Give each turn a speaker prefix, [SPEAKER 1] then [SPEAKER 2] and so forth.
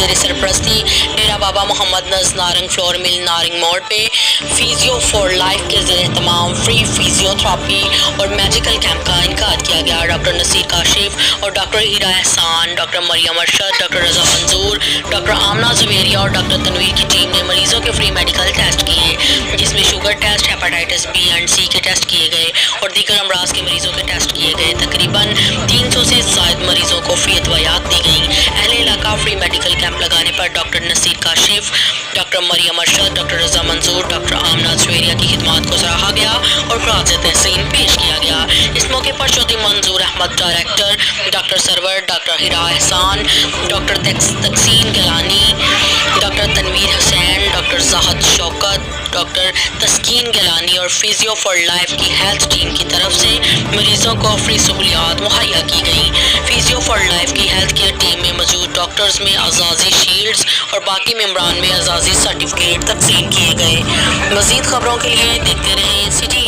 [SPEAKER 1] زیر سرپرستی ڈیرہ بابا محمد نز نارنگ فلور مل نارنگ موڑ پہ فیزیو فار لائف کے زیر اہتمام فری فیزیو تھراپی اور میڈیکل کیمپ کا انعقاد کیا گیا۔ ڈاکٹر نصیر کاشف اور ڈاکٹر ہیرا احسان، ڈاکٹر مریم ارشد، ڈاکٹر رضا منظور، ڈاکٹر آمنہ زویریہ اور ڈاکٹر تنویر کی ٹیم نے مریضوں کے فری میڈیکل ٹیسٹ کیے، جس میں sugar test, hepatitis B and C کے ٹیسٹ کیے گئے اور دیگر امراض کے مریضوں کے ٹیسٹ کیے گئے۔ تقریباً 300 سے زائد مریضوں کو فری ادویات دی گئیں۔ اہل علاقہ فری میڈیکل کیمپ لگانے پر ڈاکٹر نصیر کاشف، ڈاکٹر مریم ارشد، ڈاکٹر رضا منظور، ڈاکٹر آمنہ زویریہ کی خدمات کو سراہا گیا اور خراج تحسین پیش کیا گیا۔ اس موقع پر چودھری منظور احمد ڈائریکٹر، ڈاکٹر سرور، ڈاکٹر ہیرا احسان، ڈاکٹر تقسیم گیلانی، ڈاکٹر تنویر حسین، ڈاکٹر زاہد شوکت، ڈاکٹر تسکین گیلانی اور فیزیو فار لائف کی ہیلتھ ٹیم کی طرف سے مریضوں کو فری سہولیات مہیا کی گئیں۔ فیزیو فار لائف کی ہیلتھ کیئر ٹیم میں موجود ڈاکٹرز میں اعزازی شیلڈز اور باقی ممبران میں اعزازی سرٹیفکیٹ تقسیم کیے گئے۔ مزید خبروں کے لیے دیکھتے رہیں سٹی